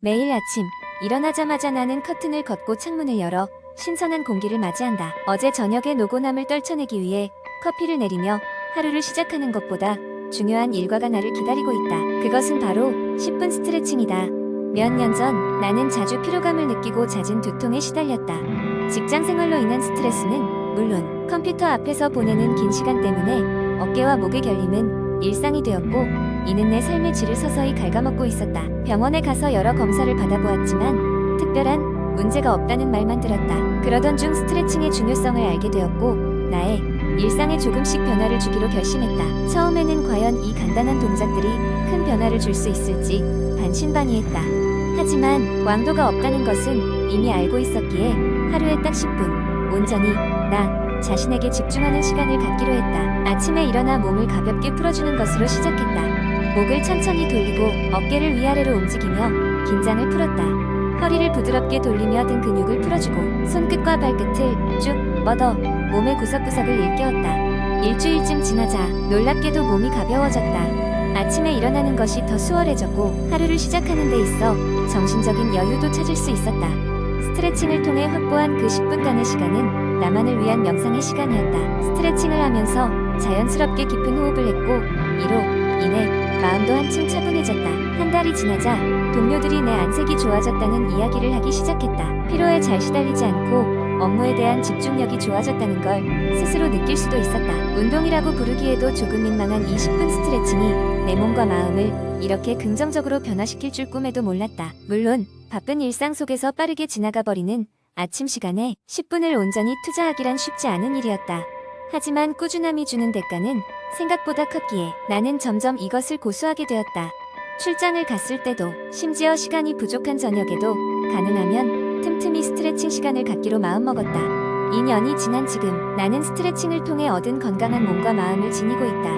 매일 아침 일어나자마자 나는 커튼을 걷고 창문을 열어 신선한 공기를 맞이한다. 어제 저녁에 노곤함을 떨쳐내기 위해 커피를 내리며 하루를 시작하는 것보다 중요한 일과가 나를 기다리고 있다. 그것은 바로 10분 스트레칭이다. 몇 년 전 나는 자주 피로감을 느끼고 잦은 두통에 시달렸다. 직장 생활로 인한 스트레스는 물론 컴퓨터 앞에서 보내는 긴 시간 때문에 어깨와 목의 결림은 일상이 되었고, 이는 내 삶의 질을 서서히 갉아먹고 있었다. 병원에 가서 여러 검사를 받아보았지만 특별한 문제가 없다는 말만 들었다. 그러던 중 스트레칭의 중요성을 알게 되었고, 나의 일상에 조금씩 변화를 주기로 결심했다. 처음에는 과연 이 간단한 동작들이 큰 변화를 줄 수 있을지 반신반의했다. 하지만 왕도가 없다는 것은 이미 알고 있었기에 하루에 딱 10분 온전히 나 자신에게 집중하는 시간을 갖기로 했다. 아침에 일어나 몸을 가볍게 풀어주는 것으로 시작했다. 목을 천천히 돌리고 어깨를 위아래로 움직이며 긴장을 풀었다. 허리를 부드럽게 돌리며 등 근육을 풀어주고 손끝과 발끝을 쭉 뻗어 몸의 구석구석을 일깨웠다. 일주일쯤 지나자 놀랍게도 몸이 가벼워졌다. 아침에 일어나는 것이 더 수월해졌고 하루를 시작하는 데 있어 정신적인 여유도 찾을 수 있었다. 스트레칭을 통해 확보한 그 10분간의 시간은 나만을 위한 명상의 시간이었다. 스트레칭을 하면서 자연스럽게 깊은 호흡을 했고 이로 인해 마음도 한층 차분해졌다. 한 달이 지나자 동료들이 내 안색이 좋아졌다는 이야기를 하기 시작했다. 피로에 잘 시달리지 않고 업무에 대한 집중력이 좋아졌다는 걸 스스로 느낄 수도 있었다. 운동이라고 부르기에도 조금 민망한 이 10분 스트레칭이 내 몸과 마음을 이렇게 긍정적으로 변화시킬 줄 꿈에도 몰랐다. 물론 바쁜 일상 속에서 빠르게 지나가 버리는 아침 시간에 10분을 온전히 투자하기란 쉽지 않은 일이었다. 하지만 꾸준함이 주는 대가는 생각보다 컸기에 나는 점점 이것을 고수하게 되었다. 출장을 갔을 때도, 심지어 시간이 부족한 저녁에도 가능하면 틈틈이 스트레칭 시간을 갖기로 마음먹었다. 2년이 지난 지금 나는 스트레칭을 통해 얻은 건강한 몸과 마음을 지니고 있다.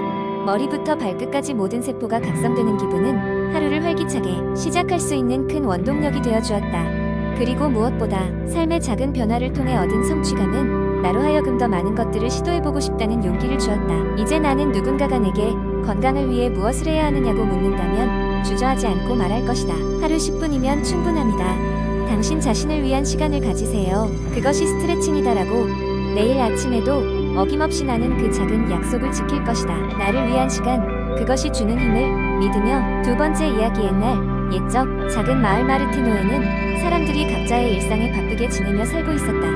머리부터 발끝까지 모든 세포가 각성되는 기분은 하루를 활기차게 시작할 수 있는 큰 원동력이 되어주었다. 그리고 무엇보다 삶의 작은 변화를 통해 얻은 성취감은 나로 하여금 더 많은 것들을 시도해보고 싶다는 용기를 주었다. 이제 나는 누군가가 내게 건강을 위해 무엇을 해야 하느냐고 묻는다면 주저하지 않고 말할 것이다. 하루 10분이면 충분합니다. 당신 자신을 위한 시간을 가지세요. 그것이 스트레칭이다라고 내일 아침에도 어김없이 나는 그 작은 약속을 지킬 것이다. 나를 위한 시간, 그것이 주는 힘을 믿으며. 두 번째 이야기. 옛적 작은 마을 마르티노에는 사람들이 각자의 일상을 바쁘게 지내며 살고 있었다.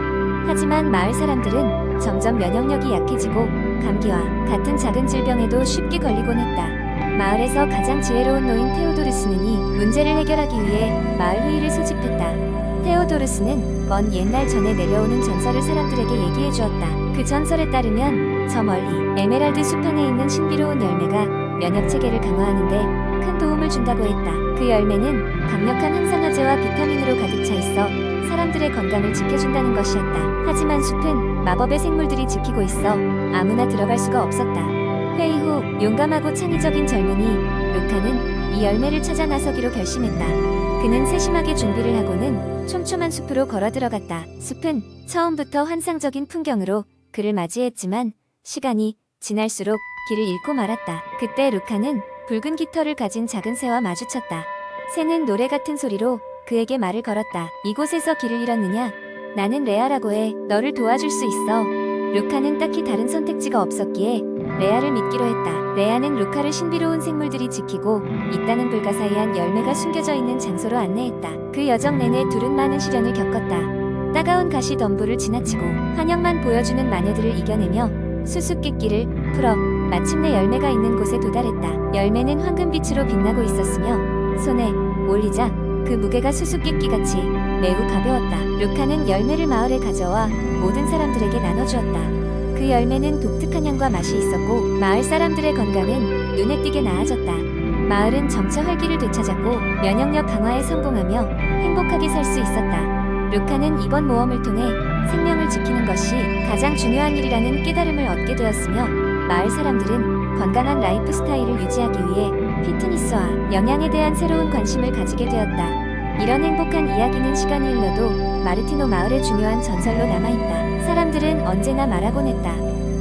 하지만 마을 사람들은 점점 면역력이 약해지고 감기와 같은 작은 질병에도 쉽게 걸리곤 했다. 마을에서 가장 지혜로운 노인 테오도르스는 이 문제를 해결하기 위해 마을 회의를 소집했다. 테오도르스는 먼 옛날 전에 내려오는 전설을 사람들에게 얘기해 주었다. 그 전설에 따르면 저 멀리 에메랄드 숲 안에 있는 신비로운 열매가 면역 체계를 강화하는데 큰 도움을 준다고 했다. 그 열매는 강력한 항산화제와 비타민으로 가득 차 있어 사람들의 건강을 지켜준다는 것이었다. 하지만 숲은 마법의 생물들이 지키고 있어 아무나 들어갈 수가 없었다. 회의 후 용감하고 창의적인 젊은이 루카는 이 열매를 찾아 나서기로 결심했다. 그는 세심하게 준비를 하고는 촘촘한 숲으로 걸어 들어갔다. 숲은 처음부터 환상적인 풍경으로 그를 맞이했지만 시간이 지날수록 길을 잃고 말았다. 그때 루카는 붉은 깃털을 가진 작은 새와 마주쳤다. 새는 노래 같은 소리로 그에게 말을 걸었다. 이곳에서 길을 잃었느냐? 나는 레아라고 해. 너를 도와줄 수 있어. 루카는 딱히 다른 선택지가 없었기에 레아를 믿기로 했다. 레아는 루카를 신비로운 생물들이 지키고 있다는 불가사의한 열매가 숨겨져 있는 장소로 안내했다. 그 여정 내내 둘은 많은 시련을 겪었다. 따가운 가시 덤불을 지나치고 환영만 보여주는 마녀들을 이겨내며 수수께끼를 풀어 마침내 열매가 있는 곳에 도달했다. 열매는 황금빛으로 빛나고 있었으며 손에 올리자 그 무게가 수수께끼같이 매우 가벼웠다. 루카는 열매를 마을에 가져와 모든 사람들에게 나눠주었다. 그 열매는 독특한 향과 맛이 있었고 마을 사람들의 건강은 눈에 띄게 나아졌다. 마을은 점차 활기를 되찾았고 면역력 강화에 성공하며 행복하게 살 수 있었다. 루카는 이번 모험을 통해 생명을 지키는 것이 가장 중요한 일이라는 깨달음을 얻게 되었으며 마을 사람들은 건강한 라이프 스타일을 유지하기 위해 피트니스와 영양에 대한 새로운 관심을 가지게 되었다. 이런 행복한 이야기는 시간이 흘러도 마르티노 마을의 중요한 전설로 남아있다. 사람들은 언제나 말하곤 했다.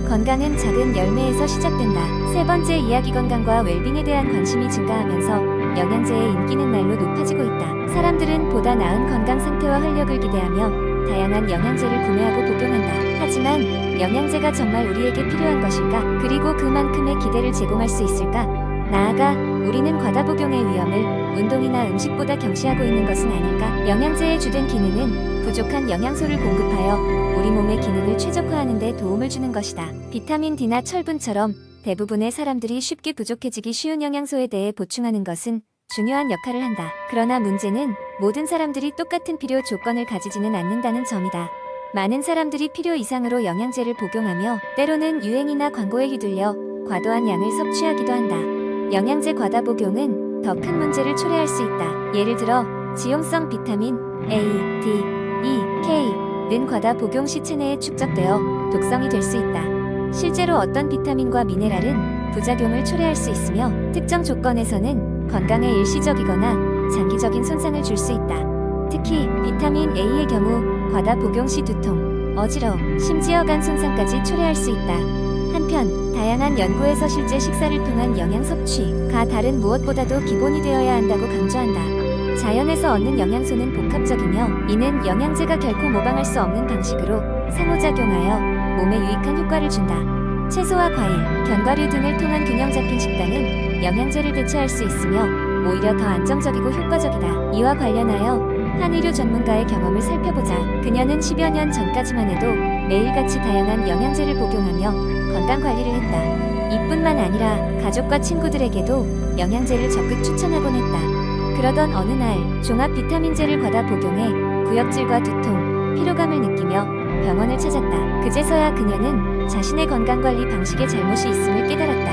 건강은 작은 열매에서 시작된다. 세 번째 이야기. 건강과 웰빙에 대한 관심이 증가하면서 영양제의 인기는 날로 높아지고 있다. 사람들은 보다 나은 건강 상태와 활력을 기대하며 다양한 영양제를 구매하고 복용한다. 하지만 영양제가 정말 우리에게 필요한 것일까? 그리고 그만큼의 기대를 제공할 수 있을까? 나아가 우리는 과다 복용의 위험을 운동이나 음식보다 경시하고 있는 것은 아닐까? 영양제의 주된 기능은 부족한 영양소를 공급하여 우리 몸의 기능을 최적화하는 데 도움을 주는 것이다. 비타민 D나 철분처럼 대부분의 사람들이 쉽게 부족해지기 쉬운 영양소에 대해 보충하는 것은 중요한 역할을 한다. 그러나 문제는 모든 사람들이 똑같은 필요 조건을 가지지는 않는다는 점이다. 많은 사람들이 필요 이상으로 영양제를 복용하며 때로는 유행이나 광고에 휘둘려 과도한 양을 섭취하기도 한다. 영양제 과다 복용은 더 큰 문제를 초래할 수 있다. 예를 들어 지용성 비타민 A, D, E, K는 과다 복용 시 체내에 축적되어 독성이 될 수 있다. 실제로 어떤 비타민과 미네랄은 부작용을 초래할 수 있으며 특정 조건에서는 건강에 일시적이거나 장기적인 손상을 줄 수 있다. 특히 비타민 A의 경우 과다 복용 시 두통, 어지러움, 심지어 간 손상까지 초래할 수 있다. 한편 다양한 연구에서 실제 식사를 통한 영양 섭취가 다른 무엇보다도 기본이 되어야 한다고 강조한다. 자연에서 얻는 영양소는 복합적이며 이는 영양제가 결코 모방할 수 없는 방식으로 상호작용하여 몸에 유익한 효과를 준다. 채소와 과일, 견과류 등을 통한 균형 잡힌 식단은 영양제를 대체할 수 있으며 오히려 더 안정적이고 효과적이다. 이와 관련하여 한 의료 전문가의 경험을 살펴보자. 그녀는 10여 년 전까지만 해도 매일같이 다양한 영양제를 복용하며 건강 관리를 했다. 이뿐만 아니라 가족과 친구들에게도 영양제를 적극 추천하곤 했다. 그러던 어느 날 종합 비타민제를 과다 복용해 구역질과 두통, 피로감을 느끼며 병원을 찾았다. 그제서야 그녀는 자신의 건강관리 방식에 잘못이 있음을 깨달았다.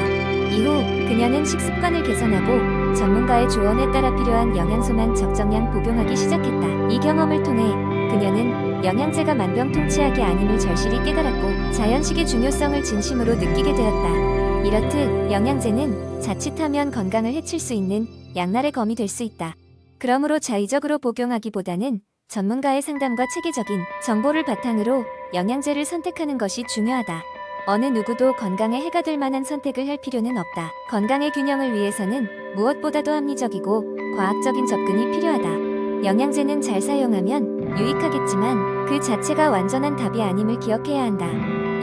이후 그녀는 식습관을 개선하고 전문가의 조언에 따라 필요한 영양소만 적정량 복용하기 시작했다. 이 경험을 통해 그녀는 영양제가 만병통치약이 아님을 절실히 깨달았고 자연식의 중요성을 진심으로 느끼게 되었다. 이렇듯 영양제는 자칫하면 건강을 해칠 수 있는 양날의 검이 될 수 있다. 그러므로 자의적으로 복용하기보다는 전문가의 상담과 체계적인 정보를 바탕으로 영양제를 선택하는 것이 중요하다. 어느 누구도 건강에 해가 될 만한 선택을 할 필요는 없다. 건강의 균형을 위해서는 무엇보다도 합리적이고 과학적인 접근이 필요하다. 영양제는 잘 사용하면 유익하겠지만 그 자체가 완전한 답이 아님을 기억해야 한다.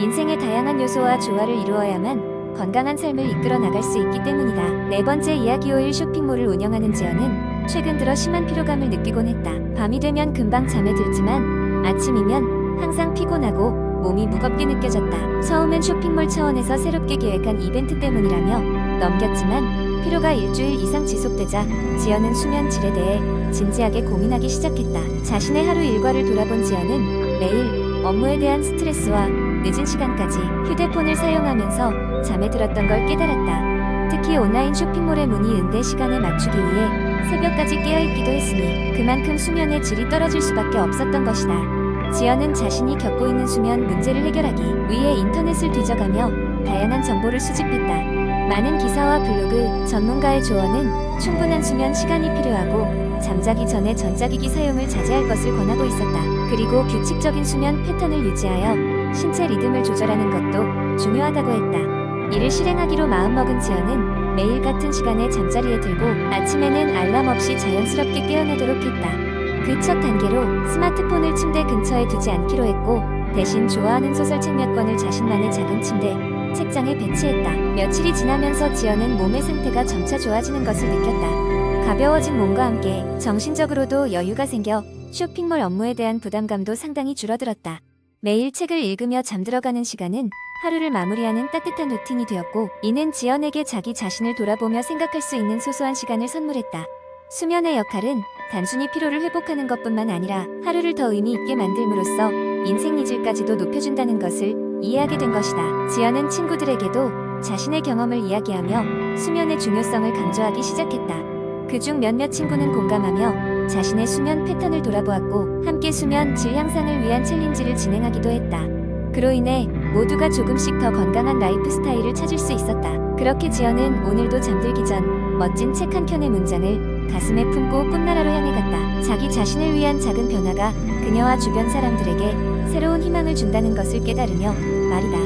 인생의 다양한 요소와 조화를 이루어야만 건강한 삶을 이끌어 나갈 수 있기 때문이다. 네 번째 이야기 5일 쇼핑몰을 운영하는 지연은 최근 들어 심한 피로감을 느끼곤 했다. 밤이 되면 금방 잠에 들지만 아침이면 항상 피곤하고 몸이 무겁게 느껴졌다. 처음엔 쇼핑몰 차원에서 새롭게 계획한 이벤트 때문이라며 넘겼지만 피로가 일주일 이상 지속되자 지연은 수면 질에 대해 진지하게 고민하기 시작했다. 자신의 하루 일과를 돌아본 지연은 매일 업무에 대한 스트레스와 늦은 시간까지 휴대폰을 사용하면서 잠에 들었던 걸 깨달았다. 특히 온라인 쇼핑몰의 문의 응대 시간에 맞추기 위해 새벽까지 깨어있기도 했으니 그만큼 수면의 질이 떨어질 수밖에 없었던 것이다. 지연은 자신이 겪고 있는 수면 문제를 해결하기 위해 인터넷을 뒤져가며 다양한 정보를 수집했다. 많은 기사와 블로그, 전문가의 조언은 충분한 수면 시간이 필요하고 잠자기 전에 전자기기 사용을 자제할 것을 권하고 있었다. 그리고 규칙적인 수면 패턴을 유지하여 신체 리듬을 조절하는 것도 중요하다고 했다. 이를 실행하기로 마음먹은 지연은 매일 같은 시간에 잠자리에 들고 아침에는 알람 없이 자연스럽게 깨어나도록 했다. 그 첫 단계로 스마트폰을 침대 근처에 두지 않기로 했고 대신 좋아하는 소설책 몇 권을 자신만의 작은 침대, 책장에 배치했다. 며칠이 지나면서 지연은 몸의 상태가 점차 좋아지는 것을 느꼈다. 가벼워진 몸과 함께 정신적으로도 여유가 생겨 쇼핑몰 업무에 대한 부담감도 상당히 줄어들었다. 매일 책을 읽으며 잠들어가는 시간은 하루를 마무리하는 따뜻한 루틴이 되었고 이는 지연에게 자기 자신을 돌아보며 생각할 수 있는 소소한 시간을 선물했다. 수면의 역할은 단순히 피로를 회복하는 것뿐만 아니라 하루를 더 의미 있게 만들므로써 인생 이질까지도 높여준다는 것을 이해하게 된 것이다. 지연은 친구들에게도 자신의 경험을 이야기하며 수면의 중요성을 강조하기 시작했다. 그중 몇몇 친구는 공감하며 자신의 수면 패턴을 돌아보았고 함께 수면 질 향상을 위한 챌린지를 진행하기도 했다. 그로 인해 모두가 조금씩 더 건강한 라이프 스타일을 찾을 수 있었다. 그렇게 지연은 오늘도 잠들기 전 멋진 책 한 켠의 문장을 가슴에 품고 꿈나라로 향해 갔다. 자기 자신을 위한 작은 변화가 그녀와 주변 사람들에게 새로운 희망을 준다는 것을 깨달으며 말이다.